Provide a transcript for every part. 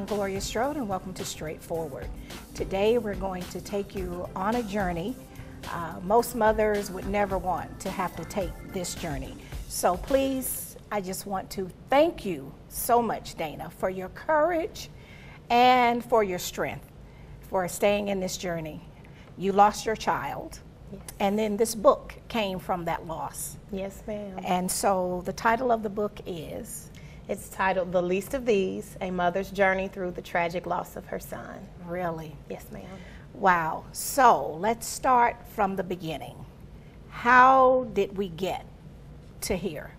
Gloria Strode, and welcome to Straightforward. Today we're going to take you on a journey. Most mothers would never want to have to take this journey. So please, I just want to thank you so much, Dana, for your courage and for your strength, for staying in this journey. You lost your child, yes, and then this book came from that loss. Yes, ma'am. And so the title of the book is? It's titled The Least of These, A Mother's Journey Through the Tragic Loss of Her Son. Really? Yes, ma'am. Wow. So let's start from the beginning. How did we get to here?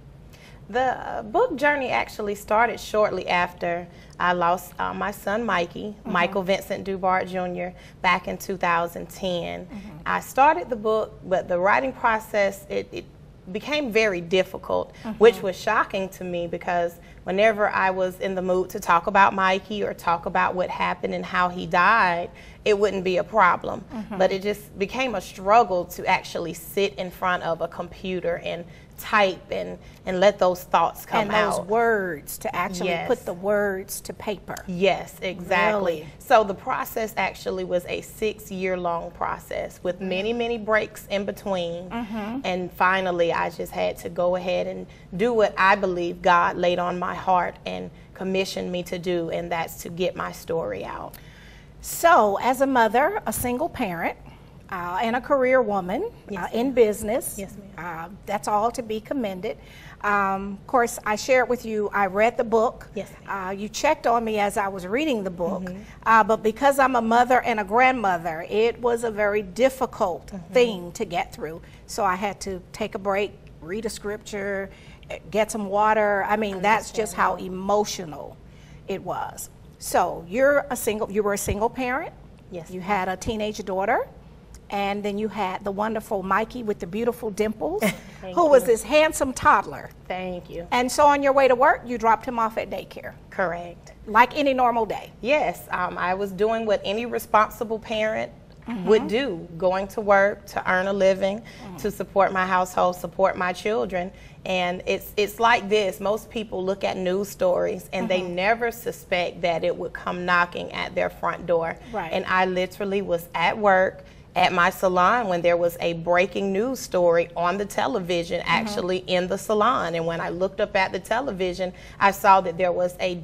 The book journey actually started shortly after I lost my son Mikey, Michael Vincent Dubart Jr., back in 2010. I started the book, but the writing process, it became very difficult, which was shocking to me because whenever I was in the mood to talk about Mikey or talk about what happened and how he died, it wouldn't be a problem. But it just became a struggle to actually sit in front of a computer and type and let those thoughts come out. And those words, to actually put the words to paper. Yes, exactly. Really? So the process actually was a 6-year-long process with many, many breaks in between. And finally, I just had to go ahead and do what I believe God laid on my heart and commissioned me to do, and that's to get my story out. So as a mother, a single parent, and a career woman, in business. Yes, ma'am. That's all to be commended. Of course, I shared with you, I read the book. Yes, you checked on me as I was reading the book, but because I'm a mother and a grandmother, it was a very difficult thing to get through. So I had to take a break, read a scripture, get some water. I mean, that's just how emotional it was. So you were a single parent. Yes. You had a teenage daughter. And then you had the wonderful Mikey with the beautiful dimples, who was this handsome toddler. Thank you. And so on your way to work, you dropped him off at daycare. Correct. Like any normal day. Yes, I was doing what any responsible parent would do, going to work to earn a living, to support my household, support my children. And it's like this. Most people look at news stories and they never suspect that it would come knocking at their front door. Right. And I literally was at work at my salon when there was a breaking news story on the television, actually in the salon. And when I looked up at the television, I saw that there was a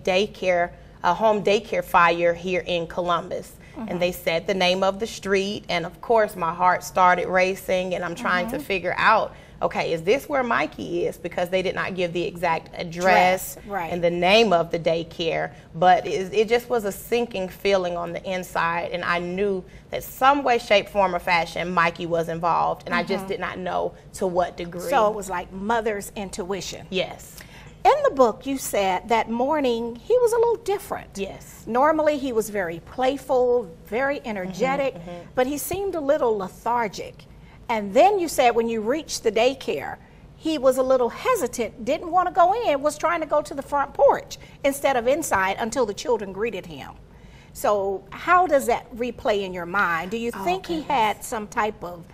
home daycare fire here in Columbus. And they said the name of the street, and of course my heart started racing, and I'm trying to figure out, okay, is this where Mikey is? Because they did not give the exact address and the name of the daycare, but it just was a sinking feeling on the inside, and I knew that some way, shape, form, or fashion Mikey was involved, and I just did not know to what degree. So it was like mother's intuition. Yes. In the book, you said that morning he was a little different. Yes. Normally he was very playful, very energetic, but he seemed a little lethargic. And then you said when you reached the daycare, he was a little hesitant, didn't want to go in, was trying to go to the front porch instead of inside until the children greeted him. So how does that replay in your mind? Do you think he had some type of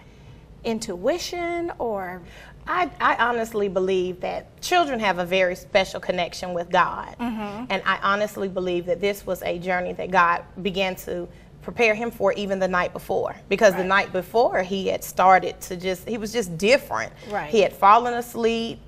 intuition, or? I honestly believe that children have a very special connection with God. And I honestly believe that this was a journey that God began to prepare him for even the night before, because the night before he had started to he was just different. He had fallen asleep.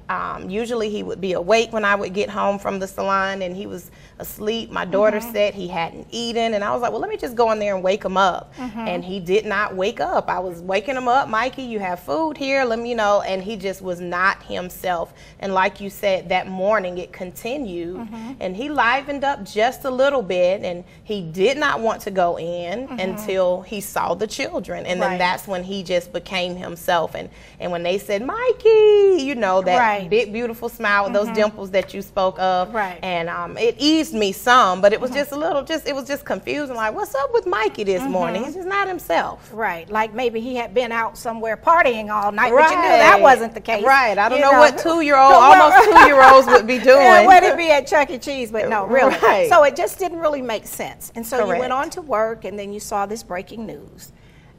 Usually he would be awake when I would get home from the salon, and he was asleep. My daughter said he hadn't eaten, and I was like, well, let me just go in there and wake him up. And he did not wake up. I was waking him up. Mikey, you have food here, let me know. And he just was not himself. And like you said, that morning it continued, and he livened up just a little bit, and he did not want to go in until he saw the children, and then that's when he just became himself. And when they said, Mikey, you know, that big beautiful smile with those dimples that you spoke of, and it eased me some, but it was just a little, it was just confusing, like, what's up with Mikey this morning? He's just not himself. Like maybe he had been out somewhere partying all night, but you knew that wasn't the case. I don't know what 2-year-old, almost 2-year-olds would be doing. Yeah, would it be at Chuck E. Cheese? But no, really. So it just didn't really make sense. And so you went on to work, and then you saw this breaking news.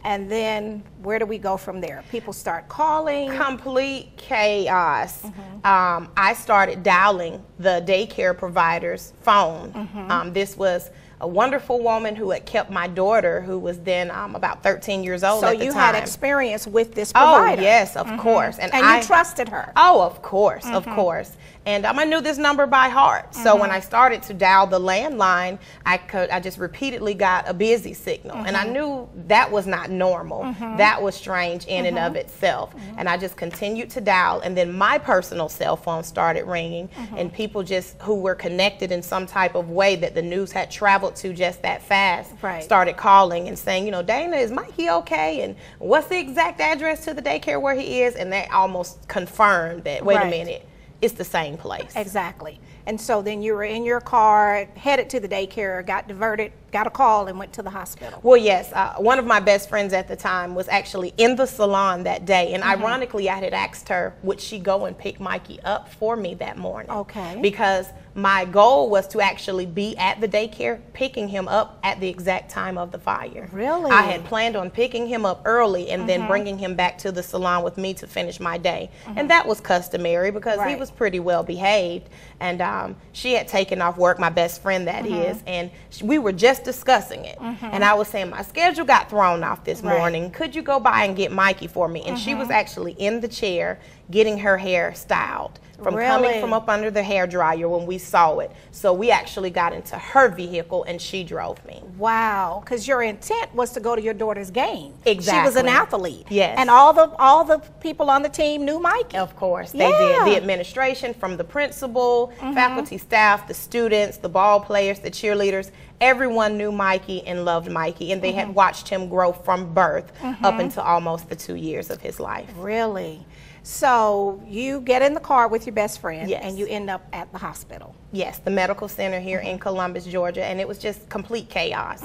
And then where do we go from there? People start calling. Complete chaos. I started dialing the daycare provider's phone. This was a wonderful woman who had kept my daughter, who was then about 13 years old at the time. So you had experience with this provider. Oh, yes, of course. And you trusted her. Oh, of course, of course. And I knew this number by heart. So when I started to dial the landline, I just repeatedly got a busy signal. And I knew that was not normal. That was strange in and of itself. And I just continued to dial. And then my personal cell phone started ringing. And people just who were connected in some type of way that the news had traveled to just that fast started calling and saying, you know, Dana, is Mikey okay? And what's the exact address to the daycare where he is? And that almost confirmed that, wait a minute, it's the same place. Exactly. And so then you were in your car, headed to the daycare, got diverted, got a call, and went to the hospital. Well, yes. One of my best friends at the time was actually in the salon that day. And ironically, I had asked her, would she go and pick Mikey up for me that morning? Okay. Because my goal was to actually be at the daycare, picking him up at the exact time of the fire. Really? I had planned on picking him up early and then bringing him back to the salon with me to finish my day. And that was customary because he was pretty well behaved. And she had taken off work, my best friend that is, and we were just discussing it. And I was saying, my schedule got thrown off this morning. Could you go by and get Mikey for me? And she was actually in the chair getting her hair styled from coming from up under the hair dryer when we saw it. So we actually got into her vehicle and she drove me. Wow, because your intent was to go to your daughter's game. Exactly. She was an athlete. Yes. And all the people on the team knew Mikey. Of course, they did. The administration, from the principal, faculty, staff, the students, the ball players, the cheerleaders, everyone knew Mikey and loved Mikey, and they had watched him grow from birth up until almost the 2 years of his life. Really? So you get in the car with your best friend and you end up at the hospital. Yes, the medical center here in Columbus, Georgia, and it was just complete chaos.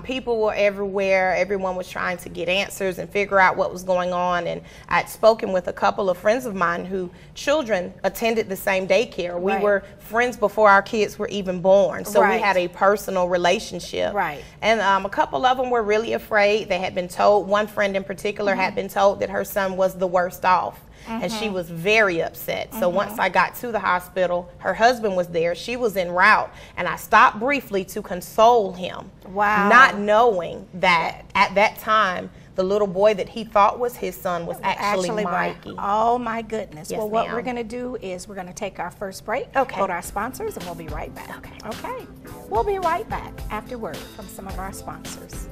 People were everywhere. Everyone was trying to get answers and figure out what was going on. And I'd spoken with a couple of friends of mine who children attended the same daycare. We were friends before our kids were even born, so we had a personal relationship. And a couple of them were really afraid. They had been told, one friend in particular had been told that her son was the worst off. And she was very upset. So once I got to the hospital, her husband was there. She was en route. And I stopped briefly to console him. Wow. Not knowing that at that time, the little boy that he thought was his son was actually Mikey. Oh, my goodness. Yes, well, what we're going to do is we're going to take our first break, go to our sponsors, and we'll be right back. Okay. We'll be right back after word from some of our sponsors.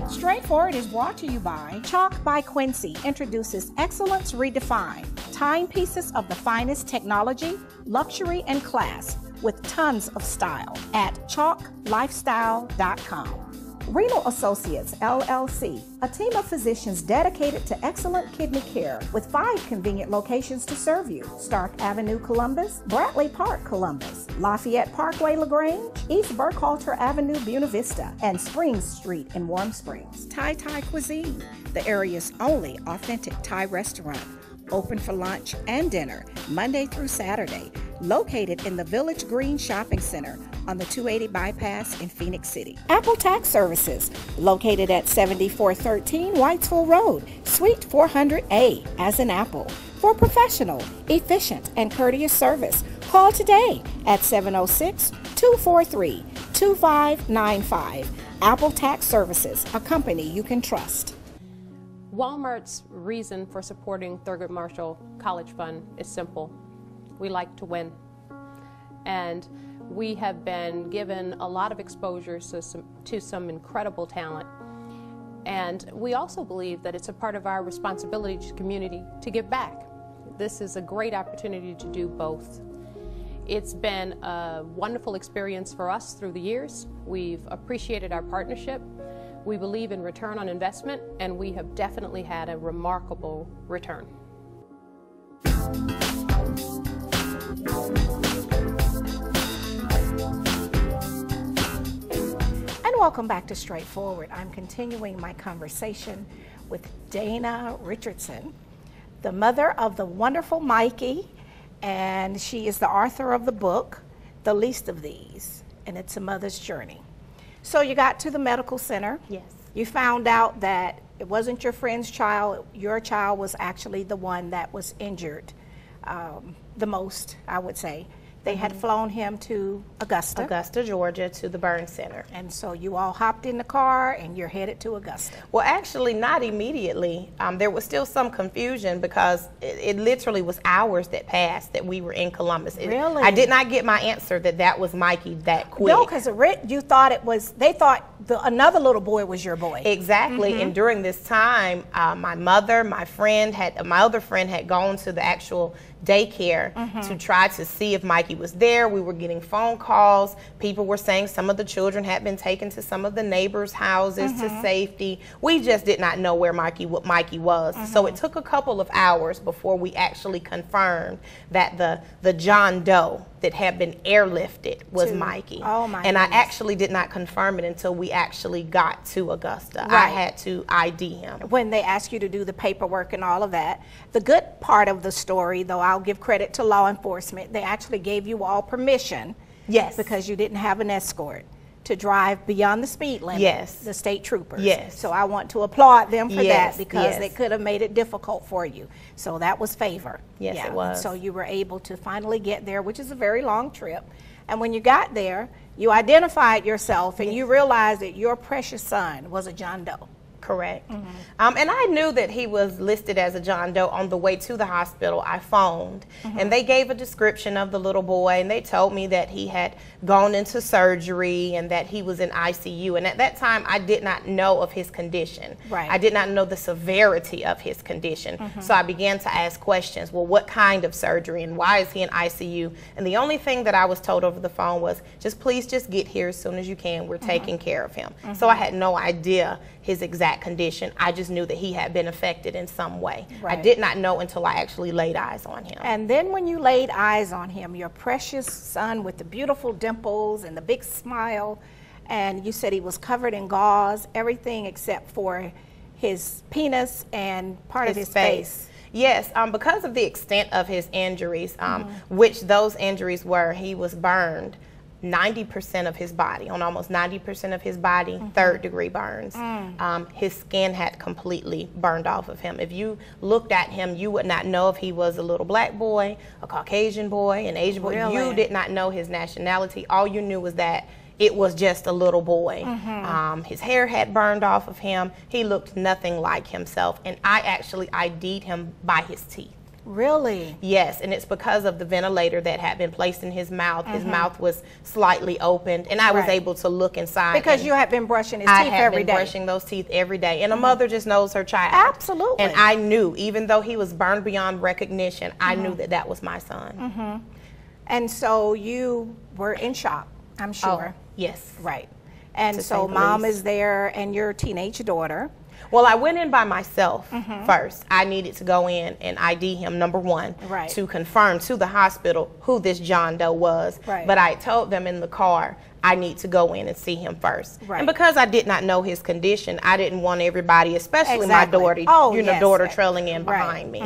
Straightforward is brought to you by Chalk by Quincy introduces Excellence Redefined, timepieces of the finest technology, luxury, and class with tons of style at chalklifestyle.com. Renal Associates, LLC, a team of physicians dedicated to excellent kidney care with 5 convenient locations to serve you. Stark Avenue, Columbus, Bradley Park, Columbus, Lafayette Parkway, LaGrange, East Burkhalter Avenue, Buena Vista, and Springs Street in Warm Springs. Thai Cuisine, the area's only authentic Thai restaurant, open for lunch and dinner, Monday through Saturday, located in the Village Green Shopping Center on the 280 bypass in Phoenix City. Apple Tax Services, located at 7413 Whitesville Road, Suite 400A, as in Apple. For professional, efficient, and courteous service, call today at 706-243-2595. Apple Tax Services, a company you can trust. Walmart's reason for supporting Thurgood Marshall College Fund is simple. We like to win. And we have been given a lot of exposure to some incredible talent. And we also believe that it's a part of our responsibility to the community to give back. This is a great opportunity to do both. It's been a wonderful experience for us through the years. We've appreciated our partnership. We believe in return on investment, and we have definitely had a remarkable return. And welcome back to Straightforward. I'm continuing my conversation with Dana Richardson, the mother of the wonderful Mikey, and she is the author of the book, The Least of These, and it's a mother's journey. So you got to the medical center. Yes. You found out that it wasn't your friend's child. Your child was actually the one that was injured the most, I would say. They had flown him to Augusta, Georgia, to the burn center. And so you all hopped in the car and you're headed to Augusta. Well, actually, not immediately. There was still some confusion because it literally was hours that passed that we were in Columbus. Really? I did not get my answer that was Mikey that quick. No, because you thought it was, they thought another little boy was your boy. Exactly. And during this time, my other friend had gone to the actual daycare to try to see if Mikey was there. We were getting phone calls. People were saying some of the children had been taken to some of the neighbors' houses to safety. We just did not know where Mikey was. So it took a couple of hours before we actually confirmed that the John Doe that had been airlifted was Mikey. Oh my And goodness. I actually did not confirm it until we actually got to Augusta. Right. I had to ID him. When they asked you to do the paperwork and all of that. The good part of the story, though, I'll give credit to law enforcement, they actually gave you all permission. Yes. Because you didn't have an escort to drive beyond the speed limit. Yes. The state troopers. Yes. So I want to applaud them for Yes, that because yes. they could have made it difficult for you. So that was favor. Yes, it was. So you were able to finally get there, which is a very long trip. And when you got there, you identified yourself and you realized that your precious son was a John Doe. Correct. And I knew that he was listed as a John Doe. On the way to the hospital, I phoned, and they gave a description of the little boy, and they told me that he had gone into surgery and that he was in ICU. And at that time, I did not know of his condition. Right. I did not know the severity of his condition. So I began to ask questions. Well, what kind of surgery, and why is he in ICU? And the only thing that I was told over the phone was, please get here as soon as you can. We're taking care of him. So I had no idea his exact condition. I just knew that he had been affected in some way. Right. I did not know until I actually laid eyes on him. And then when you laid eyes on him, your precious son with the beautiful dimples and the big smile, and you said he was covered in gauze, everything except for his penis and part of his face. Yes, because of the extent of his injuries, which those injuries were, he was burned 90% of his body, on almost 90% of his body, third-degree burns. His skin had completely burned off of him. If you looked at him, you would not know if he was a little black boy, a Caucasian boy, an Asian boy. Really? You did not know his nationality. All you knew was that it was just a little boy. His hair had burned off of him. He looked nothing like himself, and I actually ID'd him by his teeth. Really? Yes, and it's because of the ventilator that had been placed in his mouth. His mouth was slightly opened, and I was able to look inside. Because you had been brushing his teeth every day. I had been brushing those teeth every day, and a mother just knows her child. Absolutely. And I knew, even though he was burned beyond recognition, I knew that that was my son. And so you were in shock, I'm sure. Oh, yes. Right. And To so say the mom least. is there and your teenage daughter. Well, I went in by myself first. I needed to go in and ID him, number one, Right. to confirm to the hospital who this John Doe was. Right. But I told them in the car, I need to go in and see him first. Right. And because I did not know his condition, I didn't want everybody, especially Exactly. my daughter, Oh, yes. daughter trailing in Right. behind me.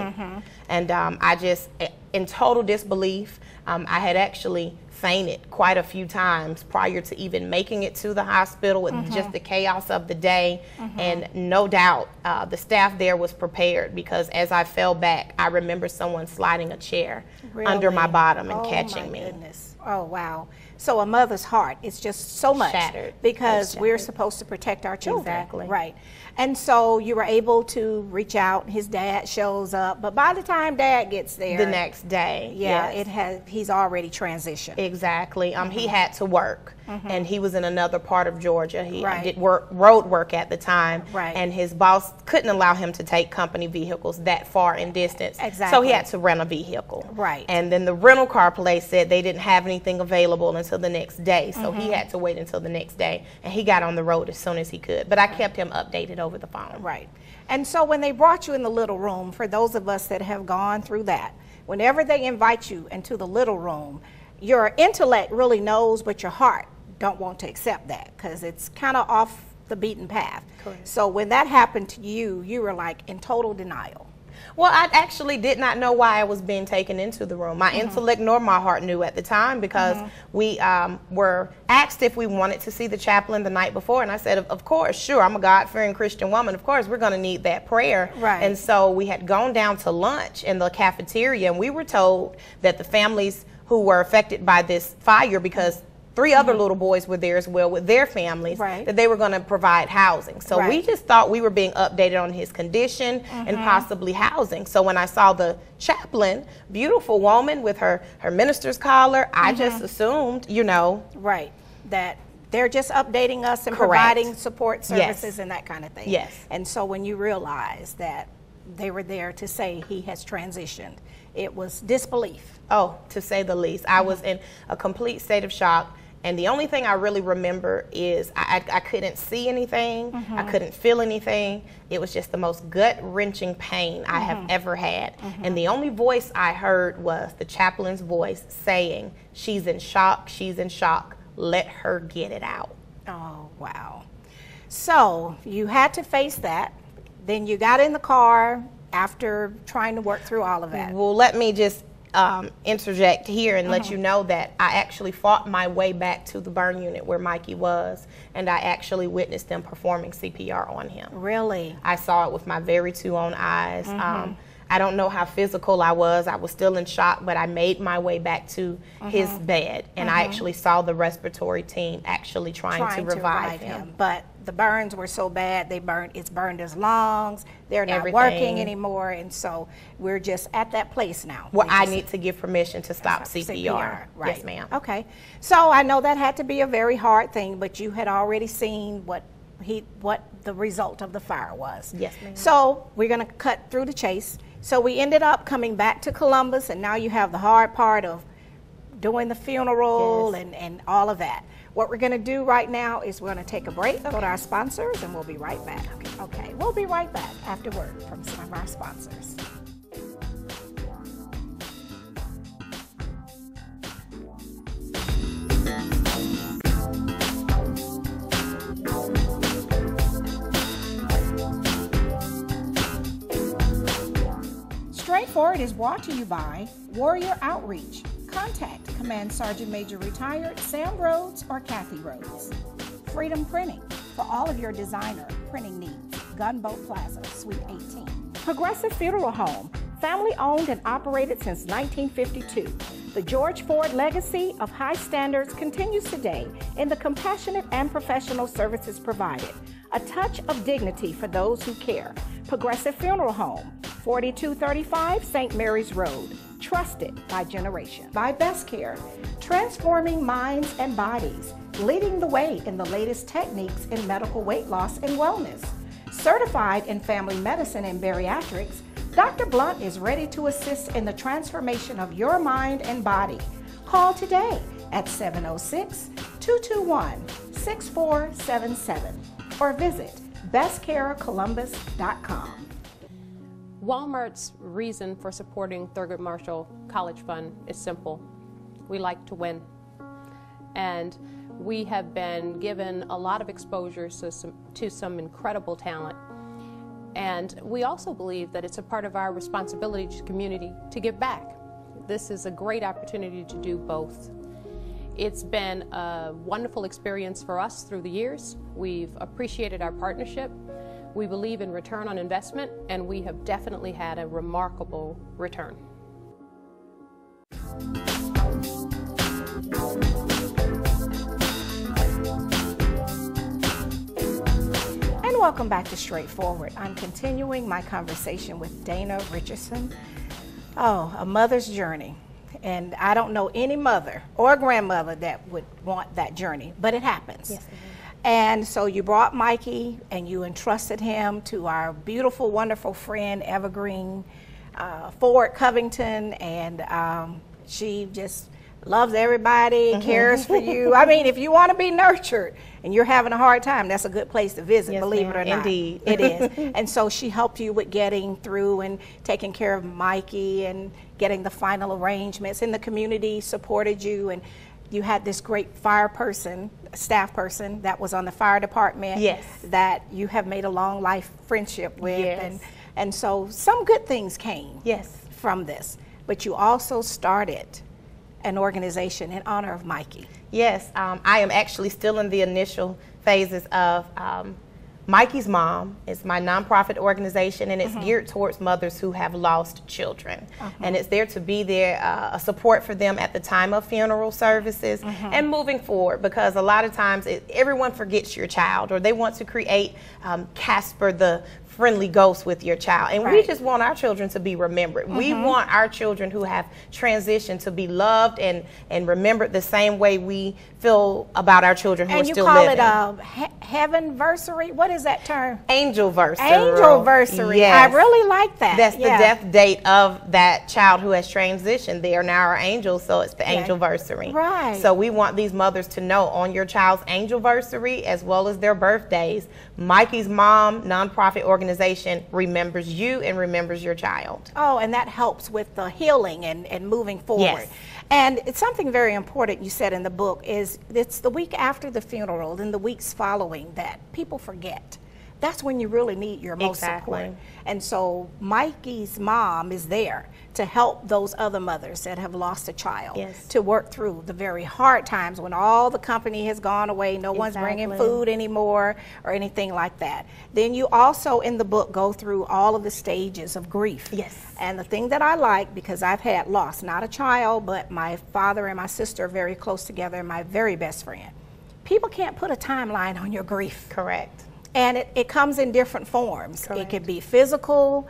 And I just, in total disbelief, I had actually fainted quite a few times prior to even making it to the hospital with just the chaos of the day. And no doubt the staff there was prepared, because as I fell back, I remember someone sliding a chair under my Really? bottom and Oh, catching my me. Goodness. Oh, wow. So a mother's heart is just so much. Shattered. Because It's we're shattered. supposed to protect our children. Exactly. Right. And so you were able to reach out. His dad shows up. But by the time dad gets there. The next day. Yeah, yes. he's already transitioned. Exactly. He had to work, and he was in another part of Georgia. He Right. did road work at the time, Right. and his boss couldn't allow him to take company vehicles that far in distance. So Exactly. he had to rent a vehicle. Right. And then the rental car place said they didn't have anything available until the next day, so he had to wait until the next day, and he got on the road as soon as he could. But I kept him updated over the phone. Right. And so when they brought you in the little room, for those of us that have gone through that, whenever they invite you into the little room, your intellect really knows, but your heart don't want to accept that because it's kind of off the beaten path. Correct. So when that happened to you, you were like in total denial. Well, I actually did not know why I was being taken into the room. My intellect nor my heart knew at the time, because we were asked if we wanted to see the chaplain the night before. And I said, of course, sure. I'm a God-fearing Christian woman. Of course, we're going to need that prayer. Right. And so we had gone down to lunch in the cafeteria, and we were told that the families who were affected by this fire, because 3 other little boys were there as well with their families, that they were going to provide housing. So we just thought we were being updated on his condition and possibly housing. So when I saw the chaplain, beautiful woman with her minister's collar, I just assumed, you know. Right, that they're just updating us and providing support services and that kind of thing. Yes. And so when you realize that they were there to say he has transitioned, it was disbelief. Oh, to say the least. I was in a complete state of shock. And the only thing I really remember is I couldn't see anything. I couldn't feel anything. It was just the most gut-wrenching pain I have ever had. And the only voice I heard was the chaplain's voice saying, "She's in shock, she's in shock. Let her get it out." Oh, wow. So you had to face that. Then you got in the car after trying to work through all of that. Well, let me just interject here and let you know that I actually fought my way back to the burn unit where Mikey was, and I actually witnessed them performing CPR on him. Really? I saw it with my very 2 own eyes. I don't know how physical I was. I was still in shock, but I made my way back to his bed, and I actually saw the respiratory team actually trying to revive him. But the burns were so bad, it's burned his lungs, they're not working anymore, and so we're just at that place now. Well, I need to give permission to stop CPR. Right. Yes, ma'am. Okay. So I know that had to be a very hard thing, but you had already seen what the result of the fire was. Yes, ma'am. So we're going to cut through the chase. So we ended up coming back to Columbus, and now you have the hard part of doing the funeral and all of that. What we're going to do right now is we're going to take a break, go to our sponsors, and we'll be right back. Okay, we'll be right back after word from some of our sponsors. Straightforward is brought to you by Warrior Outreach. Contact Command Sergeant Major Retired Sam Rhodes or Kathy Rhodes. Freedom Printing for all of your designer printing needs. Gunboat Plaza, Suite 18. Progressive Funeral Home, family owned and operated since 1952. The George Ford legacy of high standards continues today in the compassionate and professional services provided. A touch of dignity for those who care. Progressive Funeral Home, 4235 St. Mary's Road. Trusted by generations. By Best Care, transforming minds and bodies, leading the way in the latest techniques in medical weight loss and wellness. Certified in family medicine and bariatrics, Dr. Blunt is ready to assist in the transformation of your mind and body. Call today at 706-221-6477 or visit bestcarecolumbus.com. Walmart's reason for supporting Thurgood Marshall College Fund is simple. We like to win. And we have been given a lot of exposure to some incredible talent. And we also believe that it's a part of our responsibility to the community to give back. This is a great opportunity to do both. It's been a wonderful experience for us through the years. We've appreciated our partnership. We believe in return on investment, and we have definitely had a remarkable return. And welcome back to Straightforward. I'm continuing my conversation with Dana Richardson. Oh, a mother's journey. And I don't know any mother or grandmother that would want that journey, but it happens. Yes, and so you brought Mikey and you entrusted him to our beautiful, wonderful friend, Evergreen Ford Covington, and she just loves everybody, cares for you. I mean, if you want to be nurtured and you're having a hard time, that's a good place to visit, yes, believe it or not. Indeed. It is. And so she helped you with getting through and taking care of Mikey and getting the final arrangements, and the community supported you, and you had this great staff person that was on the fire department yes, that you have made a long life friendship with. Yes. And And so some good things came from this. But you also started an organization in honor of Mikey. Yes, I am actually still in the initial phases of Mikey's Mom. It's my nonprofit organization, and it's geared towards mothers who have lost children. And it's there to be there, a support for them at the time of funeral services and moving forward, because a lot of times everyone forgets your child, or they want to create Casper the friendly ghost with your child. And we just want our children to be remembered. We want our children who have transitioned to be loved and remembered the same way we feel about our children who are still living. And you call it a heavenversary? What is that term? Angelversary. Angelversary. Yes. I really like that. That's the death date of that child who has transitioned. They are now our angels, so it's the angelversary. Right. So we want these mothers to know on your child's angelversary, as well as their birthdays, Mikey's Mom nonprofit organization remembers you and remembers your child. Oh, and that helps with the healing and moving forward. Yes. And it's something very important you said in the book is it's the week after the funeral and the weeks following that people forget. That's when you really need your most support. And so Mikey's Mom is there to help those other mothers that have lost a child to work through the very hard times when all the company has gone away, no one's bringing food anymore or anything like that. Then you also in the book go through all of the stages of grief. And the thing that I like, because I've had lost, not a child, but my father and my sister are very close together and my very best friend. People can't put a timeline on your grief. Correct. And it comes in different forms. It could be physical,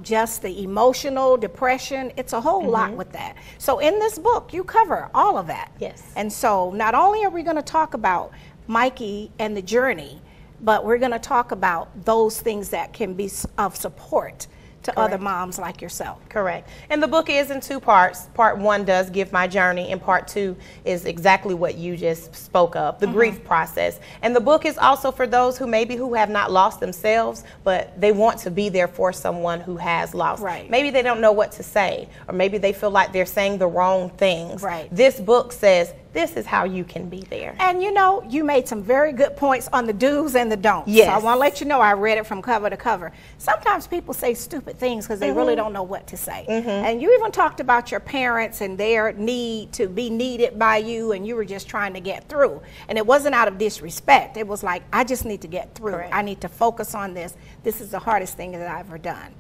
just the emotional, depression. It's a whole lot with that. So in this book, you cover all of that. And so not only are we going to talk about Mikey and the journey, but we're going to talk about those things that can be of support to other moms like yourself. Correct. And the book is in two parts. Part one does give my journey, and part two is exactly what you just spoke of, the grief process. And the book is also for those who who have not lost themselves, but they want to be there for someone who has lost. Maybe they don't know what to say, or maybe they feel like they're saying the wrong things. This book says, this is how you can be there. And you know, you made some very good points on the do's and the don'ts. So I want to let you know I read it from cover to cover. Sometimes people say stupid things because they really don't know what to say. And you even talked about your parents and their need to be needed by you, and you were just trying to get through. And it wasn't out of disrespect. It was like, I just need to get through. I need to focus on this. This is the hardest thing that I've ever done.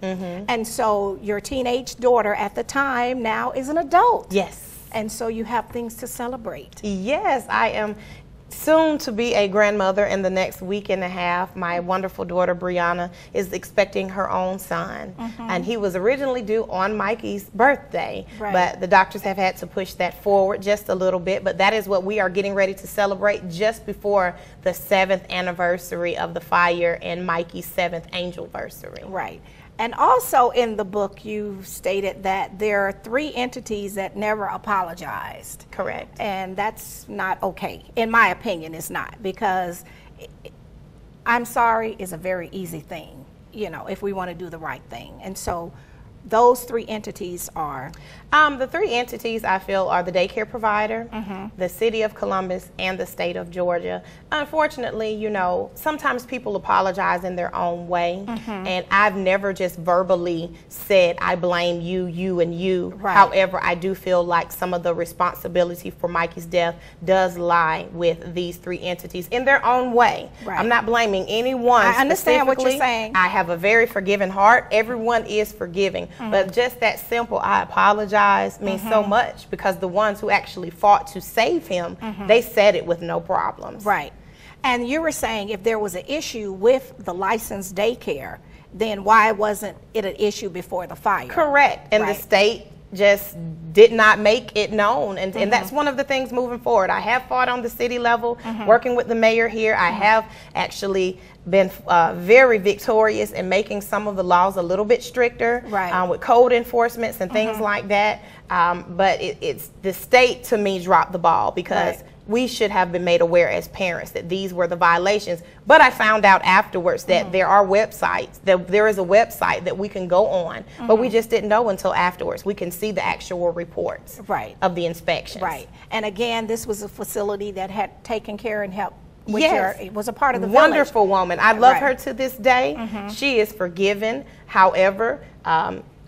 And so your teenage daughter at the time now is an adult. And so you have things to celebrate. Yes, I am soon to be a grandmother in the next week and a half. My wonderful daughter, Brianna, is expecting her own son. And he was originally due on Mikey's birthday, but the doctors have had to push that forward just a little bit. But that is what we are getting ready to celebrate just before the 7th anniversary of the fire and Mikey's 7th angelversary. And also in the book, you stated that there are 3 entities that never apologized. And that's not okay. In my opinion, it's not, because I'm sorry is a very easy thing, you know, if we want to do the right thing. And so those 3 entities are? The 3 entities I feel are the daycare provider, the city of Columbus, and the state of Georgia. Unfortunately, you know, sometimes people apologize in their own way, and I've never just verbally said, I blame you, you, and you. However, I do feel like some of the responsibility for Mikey's death does lie with these 3 entities in their own way. I'm not blaming anyone. I understand what you're saying. I have a very forgiving heart. Everyone is forgiving. But just that simple, I apologize, means so much, because the ones who actually fought to save him, they said it with no problems. And you were saying if there was an issue with the licensed daycare, then why wasn't it an issue before the fire? And the state just did not make it known. And that's one of the things moving forward. I have fought on the city level, working with the mayor here. I have actually been very victorious in making some of the laws a little bit stricter with code enforcements and things like that. But it's the state, to me, dropped the ball, because we should have been made aware as parents that these were the violations. But I found out afterwards that there are websites, that there is a website that we can go on, but we just didn't know until afterwards. We can see the actual reports of the inspections. And again, this was a facility that had taken care and helped with Yes. was a part of the Wonderful village. woman. I love Right. her to this day. She is forgiven. However,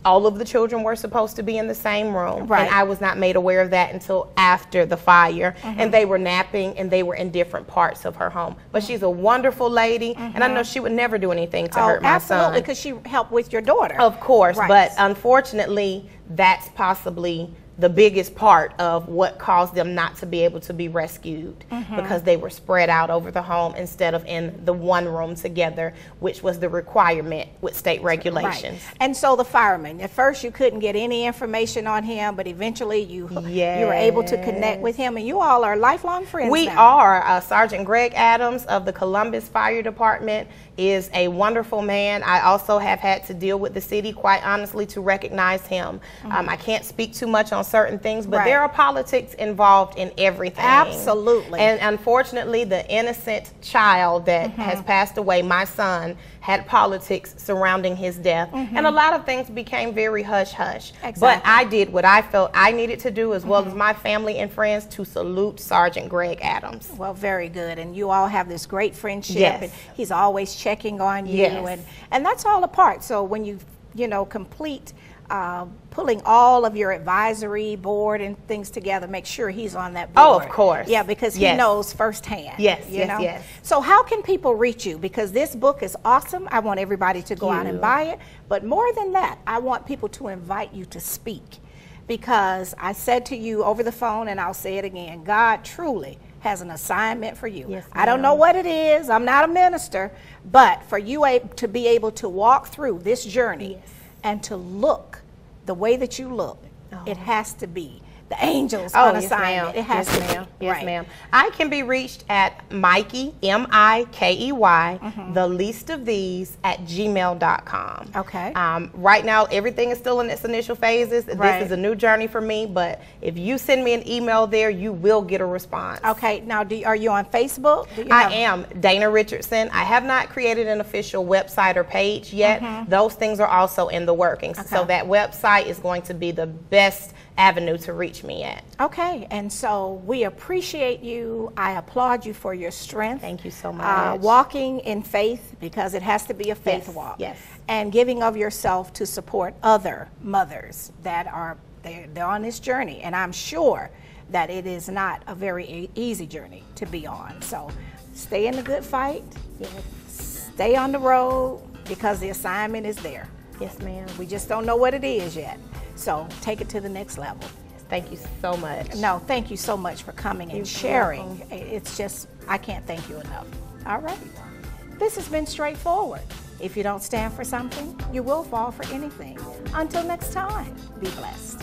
all of the children were supposed to be in the same room, Right. and I was not made aware of that until after the fire. And they were napping, and they were in different parts of her home. But she's a wonderful lady, and I know she would never do anything to hurt my son. Absolutely, because she helped with your daughter. Of course, Right. but unfortunately, that's possibly the biggest part of what caused them not to be able to be rescued, because they were spread out over the home instead of in the one room together, which was the requirement with state regulations. Right. And so the fireman, at first you couldn't get any information on him, but eventually you were able to connect with him, and you all are lifelong friends We now. are. Sergeant Greg Adams of the Columbus Fire Department is a wonderful man. I also have had to deal with the city, quite honestly, to recognize him. I can't speak too much on certain things, but Right. there are politics involved in everything. Absolutely. And unfortunately, the innocent child that has passed away, my son, had politics surrounding his death. And a lot of things became very hush-hush. Exactly. But I did what I felt I needed to do, as well as my family and friends, to salute Sergeant Greg Adams. Well, very good. And you all have this great friendship. Yes. And he's always checking on you. Yes. And that's all a part. So when you complete pulling all of your advisory board and things together, make sure he's on that board. Oh, of course. Yeah, because he Yes. knows firsthand. Yes, you yes, know? yes. So how can people reach you? Because this book is awesome. I want everybody to go out and buy it. But more than that, I want people to invite you to speak. Because I said to you over the phone, and I'll say it again, God truly has an assignment for you. Yes, I don't know what it is. I'm not a minister. But for you to be able to walk through this journey and to look the way that you look, it has to be the angels on assignment. It has to be. Yes, Right. ma'am. I can be reached at Mikey, M-I-K-E-Y, the least of these, at gmail.com. Okay. Right now, everything is still in its initial phases. Right. This is a new journey for me, but if you send me an email there, you will get a response. Okay. Now, are you on Facebook? Do you I have- am Dana Richardson. I have not created an official website or page yet. Those things are also in the workings. So Okay. that website is going to be the best avenue to reach me at. Okay, and so we appreciate you. I applaud you for your strength. Thank you so much. Walking in faith, because it has to be a faith Yes, walk. yes. And giving of yourself to support other mothers that are they're on this journey. And I'm sure that it is not a very easy journey to be on. So stay in the good fight. Stay on the road, because the assignment is there. Yes, ma'am. We just don't know what it is yet. So take it to the next level. Thank you so much. No, thank you so much for coming and You're sharing. welcome. It's just, I can't thank you enough. All right. This has been Straightforward. If you don't stand for something, you will fall for anything. Until next time, be blessed.